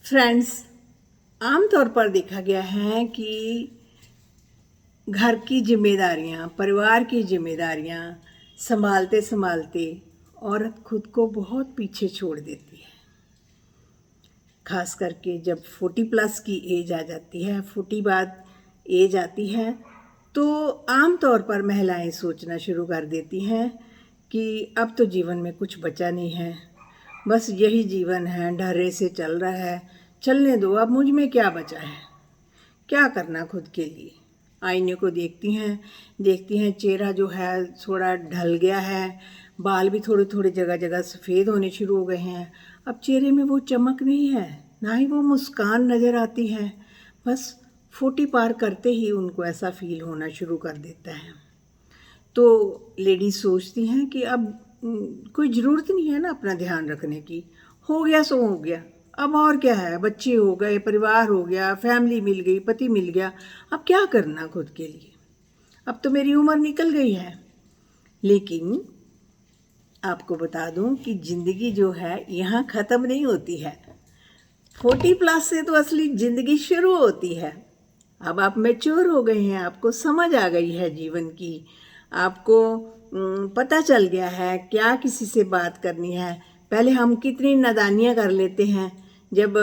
Friends, आमतौर पर देखा गया है कि घर की जिम्मेदारियां, परिवार की जिम्मेदारियां संभालते संभालते औरत खुद को बहुत पीछे छोड़ देती है। खास करके जब 40 प्लस की एज आ जाती है, 40 बाद एज आती है, तो आमतौर पर महिलाएं सोचना शुरू कर देती हैं कि अब तो जीवन में कुछ बचा नहीं है, बस यही जीवन है, ढर्रे से चल रहा है, चलने दो, अब मुझ में क्या बचा है, क्या करना खुद के लिए। आईने को देखती हैं चेहरा जो है थोड़ा ढल गया है, बाल भी थोड़े थोड़े जगह जगह सफ़ेद होने शुरू हो गए हैं। अब चेहरे में वो चमक नहीं है, ना ही वो मुस्कान नज़र आती है। बस 40 पार करते ही उनको ऐसा फील होना शुरू कर देता है। तो लेडीज सोचती हैं कि अब कोई ज़रूरत नहीं है ना अपना ध्यान रखने की, हो गया सो हो गया, अब और क्या है, बच्चे हो गए, परिवार हो गया, फैमिली मिल गई, पति मिल गया, अब क्या करना खुद के लिए, अब तो मेरी उम्र निकल गई है। लेकिन आपको बता दूं कि ज़िंदगी जो है यहाँ ख़त्म नहीं होती है। 40 प्लस से तो असली ज़िंदगी शुरू होती है। अब आप मैच्योर हो गए हैं, आपको समझ आ गई है जीवन की, आपको पता चल गया है क्या किसी से बात करनी है। पहले हम कितनी नादानियाँ कर लेते हैं, जब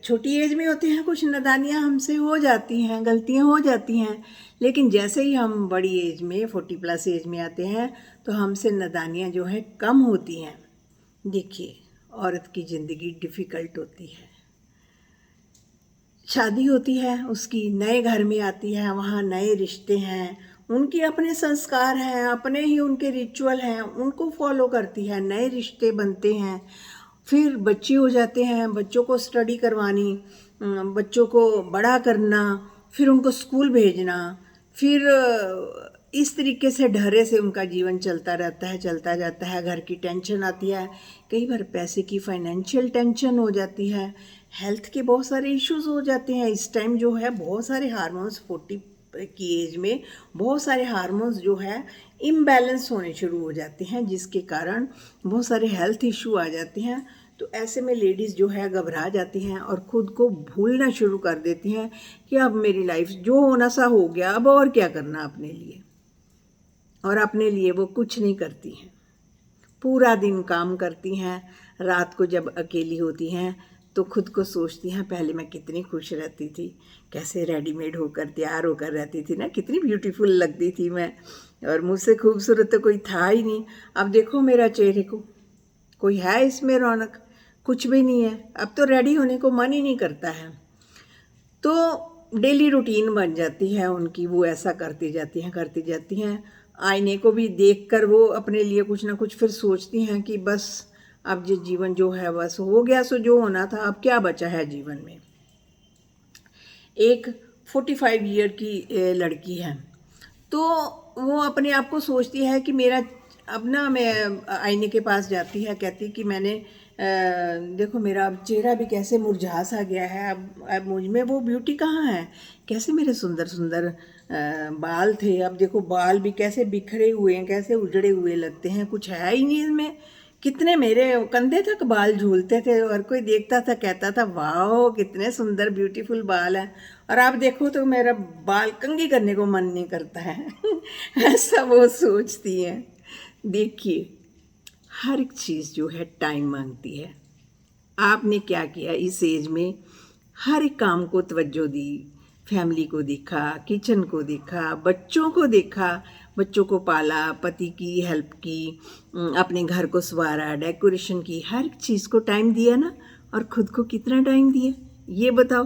छोटी एज में होते हैं कुछ नादानियाँ हमसे हो जाती हैं, गलतियाँ हो जाती हैं। लेकिन जैसे ही हम बड़ी एज में 40 प्लस एज में आते हैं तो हमसे नादानियाँ जो है कम होती हैं। देखिए, औरत की ज़िंदगी डिफ़िकल्ट होती है। शादी होती है उसकी, नए घर में आती है, वहाँ नए रिश्ते हैं, उनके अपने संस्कार हैं, अपने ही उनके रिचुअल हैं, उनको फॉलो करती है, नए रिश्ते बनते हैं। फिर बच्चे हो जाते हैं, बच्चों को स्टडी करवानी, बच्चों को बड़ा करना, फिर उनको स्कूल भेजना, फिर इस तरीके से ढर्रे से उनका जीवन चलता रहता है, चलता जाता है। घर की टेंशन आती है, कई बार पैसे की फाइनेंशियल टेंशन हो जाती है, हेल्थ के बहुत सारे इश्यूज हो जाते हैं। इस टाइम जो है बहुत सारे हार्मोन्स 40 की एज में बहुत सारे हार्मोन्स जो है इम्बैलेंस होने शुरू हो जाते हैं, जिसके कारण बहुत सारे हेल्थ इशू आ जाते हैं। तो ऐसे में लेडीज़ जो है घबरा जाती हैं और ख़ुद को भूलना शुरू कर देती हैं कि अब मेरी लाइफ जो होना सा हो गया, अब और क्या करना अपने लिए। और अपने लिए वो कुछ नहीं करती हैं, पूरा दिन काम करती हैं, रात को जब अकेली होती हैं तो खुद को सोचती हैं पहले मैं कितनी खुश रहती थी, कैसे रेडीमेड होकर तैयार होकर रहती थी ना, कितनी ब्यूटीफुल लगती थी मैं, और मुझसे खूबसूरत तो कोई था ही नहीं। अब देखो मेरा चेहरे को, कोई है इसमें रौनक, कुछ भी नहीं है। अब तो रेडी होने को मन ही नहीं करता है। तो डेली रूटीन बन जाती है उनकी, वो ऐसा करती जाती हैं। आईने को भी देखकर वो अपने लिए कुछ ना कुछ फिर सोचती हैं कि बस अब ये जीवन जो है बस हो गया, सो जो होना था, अब क्या बचा है जीवन में। एक 45 ईयर की लड़की है, तो वो अपने आप को सोचती है कि मेरा, अब ना मैं आईने के पास जाती है, कहती कि मैंने देखो मेरा अब चेहरा भी कैसे मुरझा सा गया है, अब मुझ में वो ब्यूटी कहाँ है, कैसे मेरे सुंदर सुंदर बाल थे, अब देखो बाल भी कैसे बिखरे हुए हैं, कैसे उजड़े हुए लगते हैं, कुछ है ही नहीं इनमें। कितने मेरे कंधे तक बाल झूलते थे और कोई देखता था कहता था वाह कितने सुंदर ब्यूटीफुल बाल हैं, और आप देखो तो मेरा बाल कंघी करने को मन नहीं करता है। ऐसा वो सोचती हैं। देखिए, हर एक चीज़ जो है टाइम मांगती है। आपने क्या किया इस एज में, हर एक काम को तवज्जो दी, फैमिली को देखा, किचन को देखा, बच्चों को देखा, बच्चों को पाला, पति की हेल्प की, अपने घर को संवारा, डेकोरेशन की, हर एक चीज़ को टाइम दिया ना। और ख़ुद को कितना टाइम दिया ये बताओ।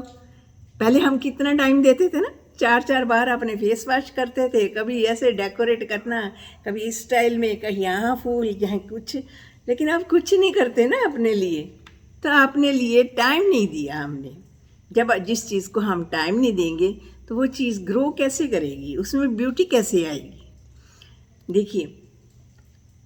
पहले हम कितना टाइम देते थे ना, 4-4 बार अपने फेस वॉश करते थे, कभी ऐसे डेकोरेट करना, कभी इस स्टाइल में, कहीं यहाँ फूल यहाँ कुछ। लेकिन अब कुछ नहीं करते ना अपने लिए, तो अपने लिए टाइम नहीं दिया हमने। जब जिस चीज़ को हम टाइम नहीं देंगे तो वो चीज़ ग्रो कैसे करेगी, उसमें ब्यूटी कैसे आएगी। देखिए,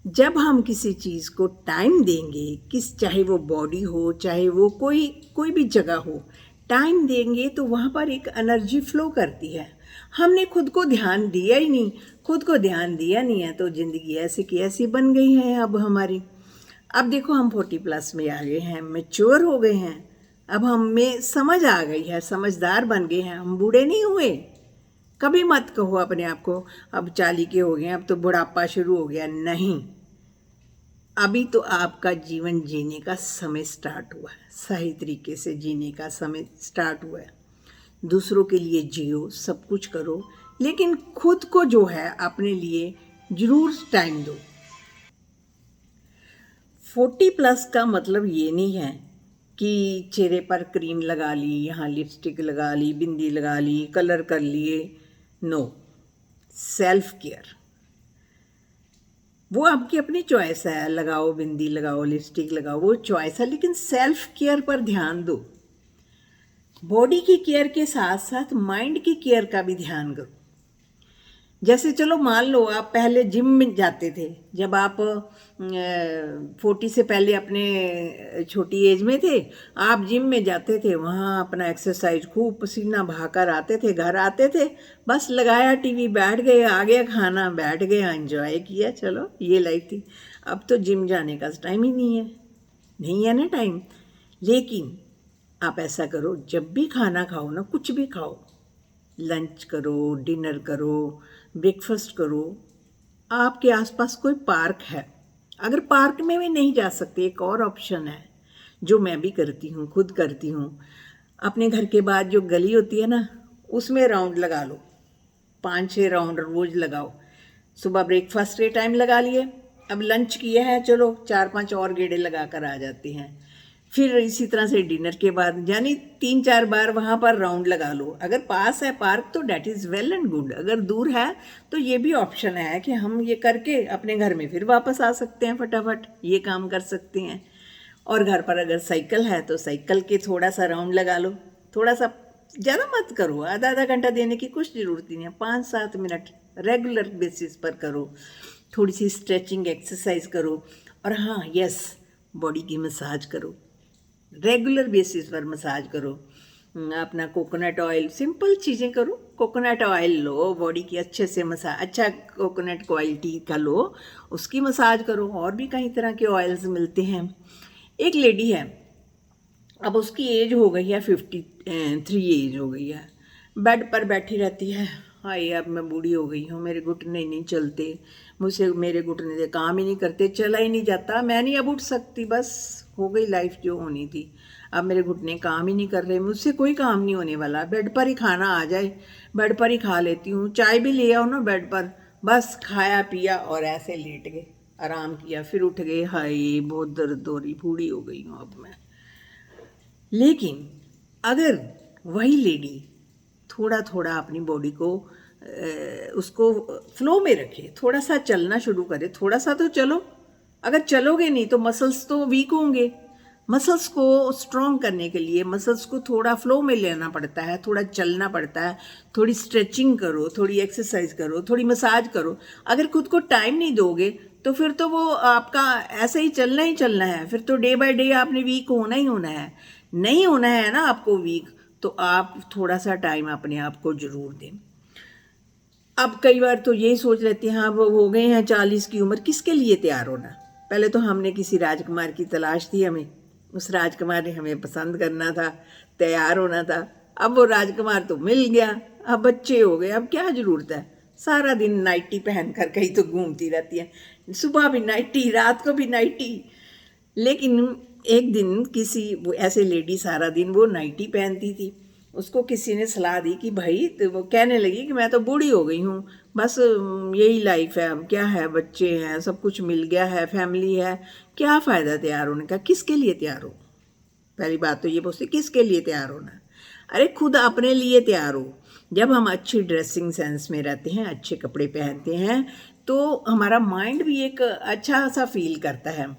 जब हम किसी चीज़ को टाइम देंगे, चाहे वो बॉडी हो, चाहे वो कोई भी जगह हो, टाइम देंगे तो वहाँ पर एक एनर्जी फ्लो करती है। हमने खुद को ध्यान दिया ही नहीं, खुद को ध्यान दिया नहीं है तो ज़िंदगी ऐसी की ऐसी बन गई है अब हमारी। अब देखो हम 40 प्लस में आ गए हैं, मैच्योर हो गए हैं, अब हम में समझ आ गई है, समझदार बन गए हैं, हम बूढ़े नहीं हुए। कभी मत कहो अपने आप को अब 40 के हो गए अब तो बुढ़ापा शुरू हो गया, नहीं। अभी तो आपका जीवन जीने का समय स्टार्ट हुआ है, सही तरीके से जीने का समय स्टार्ट हुआ है। दूसरों के लिए जियो, सब कुछ करो, लेकिन खुद को जो है अपने लिए ज़रूर टाइम दो। 40+ का मतलब ये नहीं है कि चेहरे पर क्रीम लगा ली, यहाँ लिपस्टिक लगा ली, बिंदी लगा ली, कलर कर लिए। नो, सेल्फ केयर वो आपकी अपनी चॉइस है, लगाओ बिंदी लगाओ लिपस्टिक लगाओ, वो चॉइस है, लेकिन सेल्फ केयर पर ध्यान दो। बॉडी की केयर के साथ साथ माइंड की केयर का भी ध्यान करो। जैसे चलो मान लो आप पहले जिम में जाते थे, जब आप 40 से पहले अपने छोटी एज में थे, आप जिम में जाते थे, वहाँ अपना एक्सरसाइज खूब पसीना बहाकर आते थे, घर आते थे, बस लगाया टीवी, बैठ गए, आ गया खाना, बैठ गए, एंजॉय किया, चलो ये लाइफ थी। अब तो जिम जाने का टाइम ही नहीं है ना टाइम। लेकिन आप ऐसा करो, जब भी खाना खाओ ना, कुछ भी खाओ, लंच करो, डिनर करो, ब्रेकफास्ट करो, आपके आसपास कोई पार्क है, अगर पार्क में भी नहीं जा सकते, एक और ऑप्शन है जो मैं भी करती हूँ, खुद करती हूँ। अपने घर के बाद जो गली होती है ना, उसमें राउंड लगा लो, 5-6 राउंड रोज लगाओ। सुबह ब्रेकफास्ट के टाइम लगा लिए, अब लंच किया है, चलो 4-5 और गेड़े लगा कर आ जाते हैं। फिर इसी तरह से डिनर के बाद, यानी 3-4 बार वहाँ पर राउंड लगा लो। अगर पास है पार्क तो that is well and good, अगर दूर है तो ये भी ऑप्शन है कि हम ये करके अपने घर में फिर वापस आ सकते हैं, फटाफट ये काम कर सकते हैं। और घर पर अगर साइकिल है तो साइकिल के थोड़ा सा राउंड लगा लो, थोड़ा सा, ज़्यादा मत करो, आधा घंटा देने की कुछ ज़रूरत नहीं है, 5-7 मिनट रेगुलर बेसिस पर करो, थोड़ी सी स्ट्रेचिंग एक्सरसाइज करो। और हाँ, यस, बॉडी की मसाज करो, रेगुलर बेसिस पर मसाज करो। अपना कोकोनट ऑयल, सिंपल चीज़ें करो, कोकोनट ऑयल लो, बॉडी की अच्छे से मसाज, अच्छा कोकोनट क्वालिटी का लो, उसकी मसाज करो। और भी कई तरह के ऑयल्स मिलते हैं। एक लेडी है, अब उसकी एज हो गई है 53 एज हो गई है, बेड पर बैठी रहती है, हाय अब मैं बूढ़ी हो गई हूँ, मेरे घुटने नहीं चलते, मुझसे मेरे घुटने से काम ही नहीं करते, चला ही नहीं जाता, मैं नहीं अब उठ सकती, बस हो गई लाइफ जो होनी थी, अब मेरे घुटने काम ही नहीं कर रहे, मुझसे कोई काम नहीं होने वाला, बेड पर ही खाना आ जाए, बेड पर ही खा लेती हूँ, चाय भी ले आओ ना बेड पर, बस खाया पिया और ऐसे लेट गए, आराम किया, फिर उठ गए, हाय बहुत दर्द हो रही, बूढ़ी हो गई हूँ अब मैं। लेकिन अगर वही लेडी थोड़ा थोड़ा अपनी बॉडी को उसको फ्लो में रखे, थोड़ा सा चलना शुरू करे, थोड़ा सा तो चलो, अगर चलोगे नहीं तो मसल्स तो वीक होंगे। मसल्स को स्ट्रॉन्ग करने के लिए मसल्स को थोड़ा फ्लो में लेना पड़ता है, थोड़ा चलना पड़ता है, थोड़ी स्ट्रेचिंग करो, थोड़ी एक्सरसाइज करो, थोड़ी मसाज करो। अगर खुद को टाइम नहीं दोगे तो फिर तो वो आपका ऐसे ही चलना है, फिर तो डे बाय डे आपने वीक होना ही होना है। नहीं होना है ना आपको वीक, तो आप थोड़ा सा टाइम अपने आप को जरूर दें। अब कई बार तो यही सोच लेते हैं, हाँ वो हो गए हैं 40 की उम्र, किसके लिए तैयार होना। पहले तो हमने किसी राजकुमार की तलाश थी, हमें उस राजकुमार ने हमें पसंद करना था, तैयार होना था। अब वो राजकुमार तो मिल गया, अब बच्चे हो गए, अब क्या ज़रूरत है, सारा दिन नाइटी पहन कर कहीं तो घूमती रहती है, सुबह भी नाइटी, रात को भी नाइटी। लेकिन एक दिन किसी वो ऐसे लेडी सारा दिन वो नाइटी पहनती थी, उसको किसी ने सलाह दी कि भाई, तो वो कहने लगी कि मैं तो बूढ़ी हो गई हूँ, बस यही लाइफ है, अब क्या है, बच्चे हैं, सब कुछ मिल गया है, फैमिली है, क्या फ़ायदा तैयार होने का, किसके लिए तैयार हो। पहली बात तो ये पूछती, किसके लिए तैयार होना। अरे खुद अपने लिए तैयार हो। जब हम अच्छी ड्रेसिंग सेंस में रहते हैं, अच्छे कपड़े पहनते हैं, तो हमारा माइंड भी एक अच्छा सा फील करता है।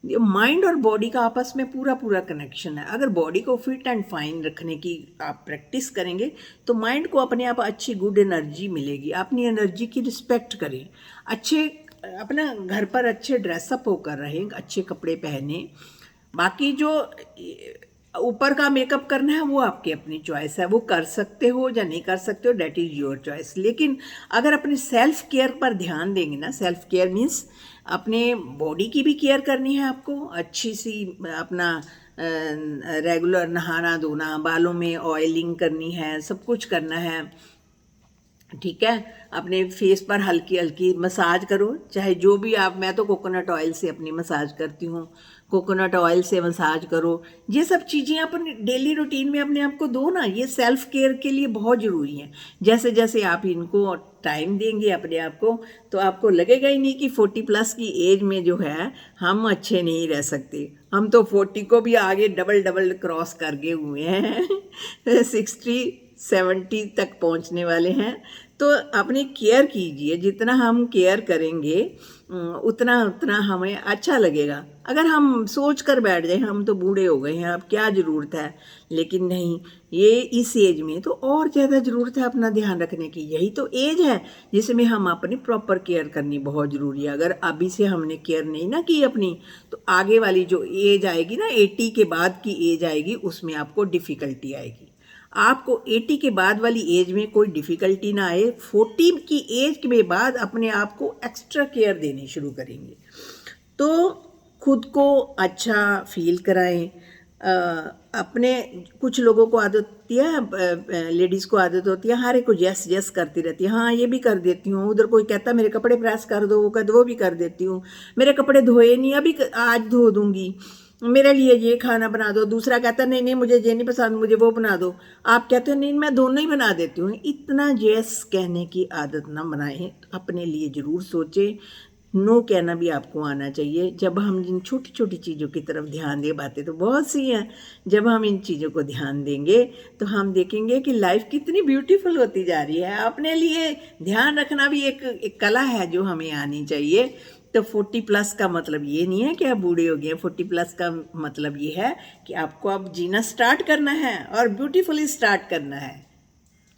माइंड और बॉडी का आपस में पूरा कनेक्शन है। अगर बॉडी को फिट एंड फाइन रखने की आप प्रैक्टिस करेंगे तो माइंड को अपने आप अच्छी गुड एनर्जी मिलेगी। अपनी एनर्जी की रिस्पेक्ट करें, अच्छे अपना घर पर अच्छे ड्रेसअप होकर रहें, अच्छे कपड़े पहने। बाकी जो ऊपर का मेकअप करना है वो आपकी अपनी चॉइस है, वो कर सकते हो या नहीं कर सकते हो, डेट इज़ योर चॉइस। लेकिन अगर अपने सेल्फ केयर पर ध्यान देंगे ना, सेल्फ केयर मीन्स अपने बॉडी की भी केयर करनी है आपको, अच्छी सी अपना रेगुलर नहाना धोना, बालों में ऑयलिंग करनी है, सब कुछ करना है, ठीक है। अपने फेस पर हल्की हल्की मसाज करो, चाहे जो भी आप, मैं तो कोकोनट ऑयल से अपनी मसाज करती हूँ, कोकोनट ऑयल से मसाज करो। ये सब चीज़ें अपने डेली रूटीन में अपने आप को दो ना, ये सेल्फ केयर के लिए बहुत ज़रूरी है। जैसे जैसे आप इनको टाइम देंगे अपने आप को, तो आपको लगेगा ही नहीं कि 40+ की एज में जो है हम अच्छे नहीं रह सकते। हम तो 40 को भी आगे डबल डबल क्रॉस कर गए हुए हैं 60-70 तक पहुंचने वाले हैं। तो अपनी केयर कीजिए, जितना हम केयर करेंगे उतना उतना हमें अच्छा लगेगा। अगर हम सोच कर बैठ जाए हम तो बूढ़े हो गए हैं, अब क्या ज़रूरत है, लेकिन नहीं, ये इस एज में तो और ज़्यादा ज़रूरत है अपना ध्यान रखने की। यही तो एज है जिसमें हम अपनी प्रॉपर केयर करनी बहुत ज़रूरी है। अगर अभी से हमने केयर नहीं ना की अपनी, तो आगे वाली जो एज आएगी ना, 80 के बाद की एज आएगी, उसमें आपको डिफ़िकल्टी आएगी। आपको 80 के बाद वाली एज में कोई डिफ़िकल्टी ना आए, 40 की एज के बाद अपने आप को एक्स्ट्रा केयर देनी शुरू करेंगे। तो खुद को अच्छा फील कराएं। अपने कुछ लोगों को आदत होती है, लेडीज़ को आदत होती है हर एक को यस यस करती रहती है, हाँ ये भी कर देती हूँ, उधर कोई कहता है मेरे कपड़े प्रेस कर दो, वो कहते वो भी कर देती हूँ, मेरे कपड़े धोए नहीं अभी आज धो दूँगी, मेरे लिए ये खाना बना दो, दूसरा कहता नहीं नहीं मुझे ये नहीं पसंद, मुझे वो बना दो, आप कहते हो नहीं मैं दोनों ही बना देती हूँ। इतना यस कहने की आदत ना बनाएं, अपने लिए ज़रूर सोचें। नो कहना भी आपको आना चाहिए। जब हम इन छोटी छोटी चीज़ों की तरफ ध्यान दें, बातें तो बहुत सी हैं, जब हम इन चीज़ों को ध्यान देंगे तो हम देखेंगे कि लाइफ कितनी ब्यूटीफुल होती जा रही है। अपने लिए ध्यान रखना भी एक कला है जो हमें आनी चाहिए। तो 40+ का मतलब ये नहीं है कि आप बूढ़े हो गए, 40+ का मतलब ये है कि आपको अब जीना स्टार्ट करना है और ब्यूटीफुली स्टार्ट करना है।